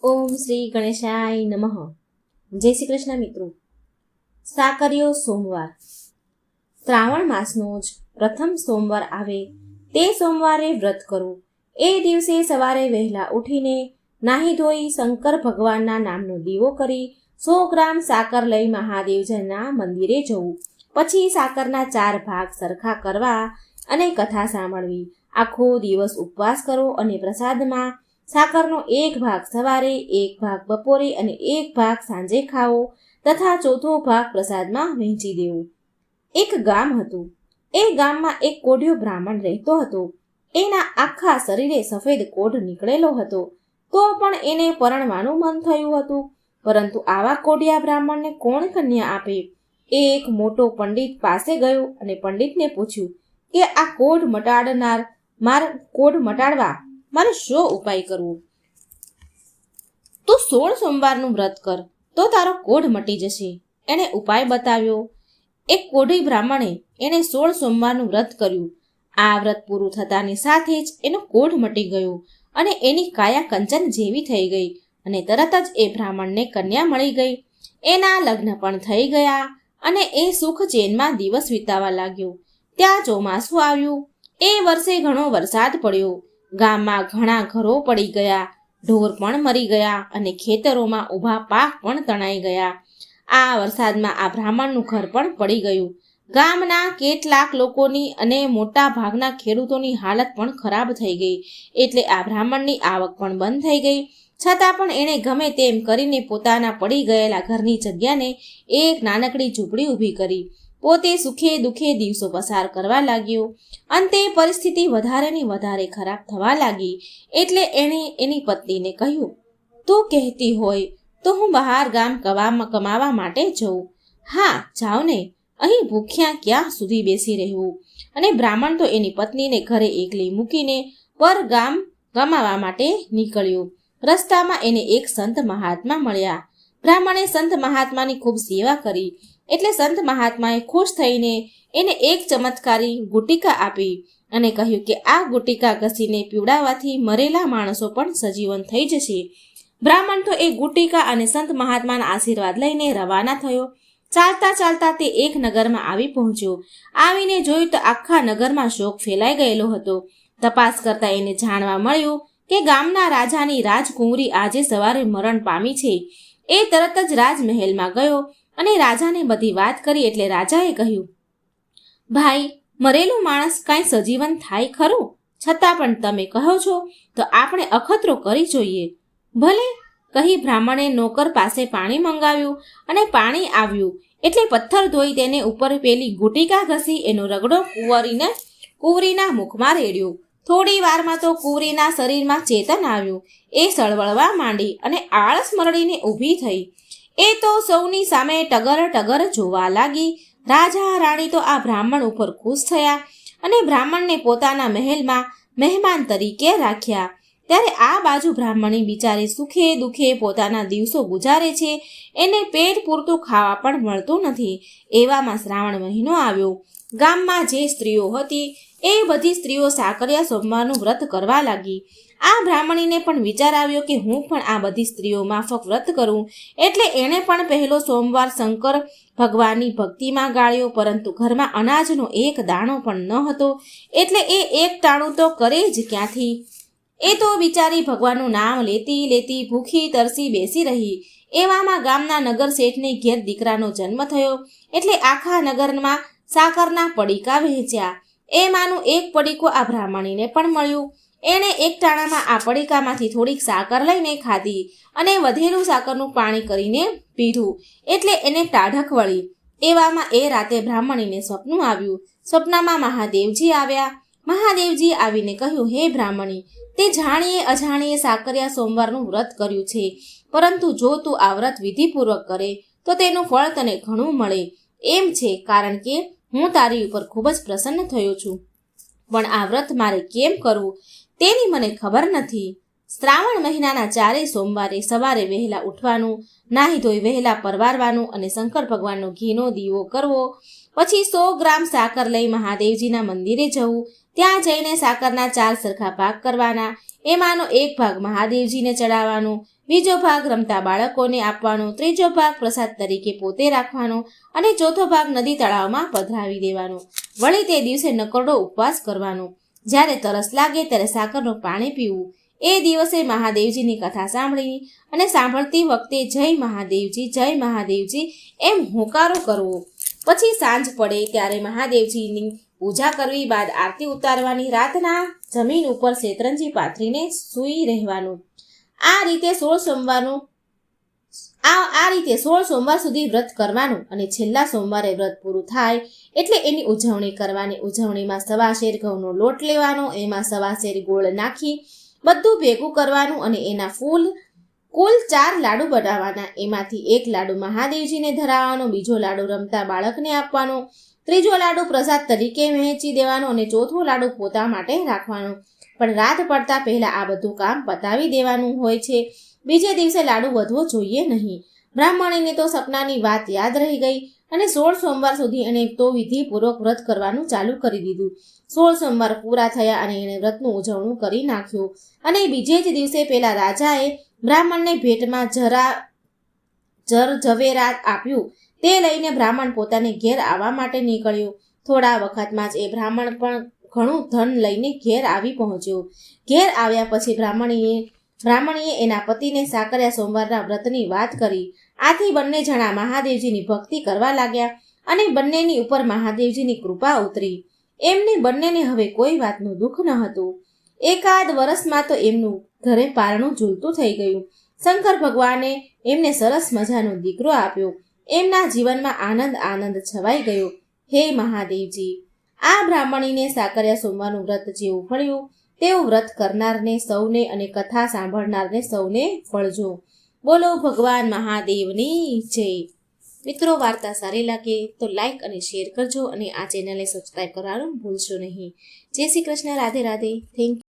ઓમ શ્રી ગણેશાય નમઃ. જય શ્રી કૃષ્ણ મિત્રો. સાકરીયો સોમવાર. શ્રાવણ માસનો જ પ્રથમ સોમવાર આવે તે સોમવારે વ્રત કરવું. એ દિવસે સવારે વહેલા ઉઠીને નાહી ધોઈ શંકર ભગવાનના નામનો દીવો કરી 100 ગ્રામ સાકર લઈ મહાદેવજીના મંદિરે જવું. પછી સાકરના 4 ભાગ સરખા કરવા અને કથા સાંભળવી. આખો દિવસ ઉપવાસ કરો અને પ્રસાદમાં સાકરનો 1 ભાગ સવારે, 1 ભાગ બપોરે અને 1 ભાગ સાંજે ખાવો તથા ચોથો ભાગ પ્રસાદમાં વહેંચી દેવો. એક ગામ હતું. એ ગામમાં એક કોઢિયો બ્રાહ્મણ રહેતો હતો. એના આખા શરીરે સફેદ કોઢ નીકળેલો હતો. તો પણ એને પરણવાનું મન થયું હતું. પરંતુ આવા કોઢિયા બ્રાહ્મણને કોણ કન્યા આપે? એ એક મોટો પંડિત પાસે ગયો અને પંડિતને પૂછ્યું કે આ કોઢ મટાડવા મારે શો ઉપાય કરવો? તું 16 સોમવારનું વ્રત કર તો તારો કોઢ મટી જશે. એણે ઉપાય બતાવ્યો. એક કોઢી બ્રાહ્મણે એને 16 સોમવારનું વ્રત કર્યું. આ વ્રત પૂરું થતાની સાથે જ એનો કોઢ મટી ગયો અને એની કાયા કંચન જેવી થઈ ગઈ અને તરત જ એ બ્રાહ્મણને કન્યા મળી ગઈ. એના લગ્ન પણ થઈ ગયા અને એ સુખ ચેનમાં દિવસ વિતાવા લાગ્યો. ત્યાં ચોમાસું આવ્યું. એ વર્ષે ઘણો વરસાદ પડ્યો. ગામમાં ઘણા ઘરો પડી ગયા, ઢોર પણ મરી ગયા અને ખેતરોમાં ઊભા પાક પણ તણાઈ ગયા. આ વરસાદમાં આ બ્રાહ્મણનું ઘર પણ પડી ગયું. ગામના કેટલાક લોકોની અને મોટા ભાગના ખેડૂતોની હાલત પણ ખરાબ થઈ ગઈ. એટલે આ બ્રાહ્મણની આવક પણ બંધ થઈ ગઈ. છતાં પણ એણે ગમે તેમ કરીને પોતાના પડી ગયેલા ઘરની જગ્યાને એક નાનકડી ઝૂંપડી ઊભી કરી. પોતે સુખે દુઃખે દિવસો પસાર કરવા લાગ્યો. અંતે પરિસ્થિતિ વધારે ને વધારે ખરાબ થવા લાગી. એટલે એણે એની પત્નીને કહ્યું, તું કહેતી હોય તો હું બહાર ગામ કમાવા માટે જઉં. હા, જાઓ ને, અહીં ભૂખ્યા ક્યાં સુધી બેસી રહેવું? અને બ્રાહ્મણ તો એની પત્નીને ઘરે એકલી મૂકીને પર ગામ કમાવા માટે નીકળ્યો. રસ્તામાં એને એક સંત મહાત્મા મળ્યા. બ્રાહ્મણે સંત મહાત્માની ખૂબ સેવા કરી. એટલે સંત મહાત્માએ ખુશ થઈને એને એક ચમત્કારી ગુટિકા આપી અને કહ્યું કે આ ગુટિકા ઘસીને પીવડાવવાથી મરેલા માણસો પણ સજીવન થઈ જશે. બ્રાહ્મણ તો એ ગુટિકા અને સંત મહાત્માના આશીર્વાદ લઈને રવાના થયો. ચાલતા ચાલતા તે એક નગરમાં આવી પહોંચ્યો. આવીને જોયું તો આખા નગરમાં શોક ફેલાઈ ગયેલો હતો. તપાસ કરતા એને જાણવા મળ્યું કે ગામના રાજાની રાજકુંવરી આજે સવારે મરણ પામી છે. એ તરત જ રાજમહેલમાં ગયો અને રાજાને બધી વાત કરી. એટલે રાજાએ કહ્યું, ભાઈ, મરેલું માણસ કાંઈ સજીવન થાય ખરું? છતાં પણ તમે કહો છો તો આપણે અખતરો કરી જોઈએ. ભલે, કહી બ્રાહ્મણે નોકર પાસે પાણી મંગાવ્યું અને પાણી આવ્યું એટલે પથ્થર ધોઈ તેને ઉપર પેલી ગુટિકા ઘસી એનો રગડો કુંવરીના મુખમાં રેડ્યો. થોડી વારમાં તો કુંવરીના શરીરમાં ચેતન આવ્યું. એ સળવળવા માંડી અને આળસ મરડીને ઊભી થઈ. એ તો સૌની સામે ટગર જોવા લાગી. રાજા રાણી તો આ બ્રાહ્મણ ઉપર ખુશ થયા અને બ્રાહ્મણને પોતાના મહેલમાં મહેમાન તરીકે રાખ્યા. ત્યારે આ બાજુ બ્રાહ્મણી બિચારી સુખે દુઃખે પોતાના દિવસો ગુજારે છે. એને પેટ પૂરતું ખાવા પણ મળતું નથી. એવામાં શ્રાવણ મહિનો આવ્યો. ગામમાં જે સ્ત્રીઓ હતી એ બધી સ્ત્રીઓ સાકરિયા સોમવારનું વ્રત કરવા લાગી. આ બ્રાહ્મણીને પણ વિચાર આવ્યો કે હું પણ આ બધી સ્ત્રીઓ માફક વ્રત કરું. એટલે એણે પણ પહેલો સોમવાર શંકર ભગવાનની ભક્તિમાં ગાળ્યો. પરંતુ ઘરમાં અનાજનો એક દાણો પણ ન હતો. એટલે એ એક ટાણું તો કરે જ ક્યાંથી? એ તો બિચારી ભગવાનનું નામ લેતી લેતી ભૂખી તરસી બેસી રહી. એવામાં ગામના નગર શેઠને ઘેર દીકરાનો જન્મ થયો. એટલે આખા નગરમાં સાકરના પડીકા વહેંચ્યા. એમાંનું એક પડીકું આ બ્રાહ્મણીને પણ મળ્યું. એણે એક ટાણામાં આ પડીકામાંથી થોડીક સાકર લઈને ખાધી અને વધેલું સાકરનું પાણી કરીને પીધું. એટલે એને ટાઢક વળી. એવામાં એ રાતે બ્રાહ્મણીને સ્વપ્ન આવ્યું. સ્વપ્નમાં મહાદેવજી આવ્યા. મહાદેવજી આવીને કહ્યું, હે બ્રાહ્મણી, તે જાણીએ અજાણીએ સાકરિયા સોમવારનું વ્રત કર્યું છે. પરંતુ જો તું આ વ્રત વિધિપૂર્વક કરે તો તેનું ફળ તને ઘણું મળે એમ છે. કારણ કે હું તારી ઉપર ખૂબ જ પ્રસન્ન થયો છું. પણ આ વ્રત મારે કેમ કરવું તેની મને ખબર નથી. શ્રાવણ મહિનાના 4 સોમવારે સવારે વહેલા ઉઠવાનું, નાહી ધોઈ વહેલા પરવારવાનું અને શંકર ભગવાનનો ઘીનો દીવો કરવો. પછી 100 ગ્રામ સાકર લઈ મહાદેવજીના મંદિરે જવું. ત્યાં જઈને સાકરના 4 સરખા ભાગ કરવાના. એમાંનો એક ભાગ મહાદેવજીને ચડાવવાનો, બીજો ભાગ રમતા બાળકોને આપવાનો, ત્રીજો ભાગ પ્રસાદ તરીકે પોતે રાખવાનો અને ચોથો ભાગ નદી તળાવમાં પધરાવી દેવાનો. વળી તે દિવસે નકરડો ઉપવાસ કરવાનો. જ્યારે તરસ લાગે ત્યારે સાકરનું પાણી પીવું. એ દિવસે મહાદેવજીની કથા સાંભળી અને સાંભળતી વખતે જય મહાદેવજી એમ હોંકારો કરવો. પછી સાંજ પડે ત્યારે મહાદેવજીની પૂજા કરવી બાદ આરતી ઉતારવાની. રાતના જમીન ઉપર શેતરંજી પાથરીને સૂઈ રહેવાનું. આ રીતે 16 સોમવાર સુધી વ્રત કરવાનું અને છેલ્લા સોમવારે વ્રત પૂરું થાય એટલે એની ઉજવણી કરવાની. ઉજવણીમાં 1.25 શેર ઘઉંનો લોટ લેવાનો, એમાં 1.25 શેર ગોળ નાખી બધું ભેગું કરવાનું અને એના કુલ 4 લાડુ બનાવવાના. એમાંથી એક લાડુ મહાદેવજીને ધરાવવાનો, બીજો લાડુ રમતા બાળકને આપવાનો, ત્રીજો લાડુ પ્રસાદ તરીકે વહેંચી દેવાનો અને ચોથો લાડુ પોતા માટે રાખવાનો. પણ રાત પડતા પહેલા આ બધું કામ પતાવી દેવાનું હોય છે. બીજે દિવસે લાડુ વધવો જોઈએ નહીં. બ્રાહ્મણીને તો સપનાની વાત યાદ રહી ગઈ અને 16 સોમવાર સુધી એણે તો વિધિપૂર્વક વ્રત કરવાનું ચાલુ કરી દીધું. 16 સોમવાર પૂરા થયા અને એણે વ્રતનું ઉજવણું કરી નાખ્યું. અને બીજે જ દિવસે પેલા રાજાએ બ્રાહ્મણને ભેટમાં ઝવેરાત આપ્યું. તે લઈને બ્રાહ્મણ પોતાને ઘેર આવવા માટે નીકળ્યો. થોડા વખતમાં જ એ બ્રાહ્મણ પણ ઘણું ધન લઈને ઘેર આવી પહોંચ્યો. ઘેર આવ્યા પછી બ્રાહ્મણીએ એના પતિને સાકરિયા સોમવારના વ્રતની વાત કરી. આથી બંને જણા મહાદેવજીની ભક્તિ કરવા લાગ્યા અને બંનેની ઉપર મહાદેવજીની કૃપા ઉતરી. એમને બંનેને હવે કોઈ વાતનું દુઃખ ન હતું. એકાદ વર્ષમાં તો એમનું ઘરે પારણું ઝૂલતું થઈ ગયું. શંકર ભગવાને એમને સરસ મજાનો દીકરો આપ્યો. એમના જીવનમાં આનંદ છવાઈ ગયો. હે મહાદેવજી, આ બ્રાહ્મણીને સાકરિયા સોમવારનું વ્રત જેવું ફળ્યું તેવું વ્રત કરનારને સૌને અને કથા સાંભળનારને સૌને ફળજો. બોલો ભગવાન મહાદેવની જય. મિત્રો, વાર્તા સારી લાગે તો લાઈક અને શેર કરજો અને આ ચેનલને સબસ્ક્રાઈબ કરવાનું ભૂલશો નહીં. જય શ્રી કૃષ્ણ. રાધે રાધે. Thank you.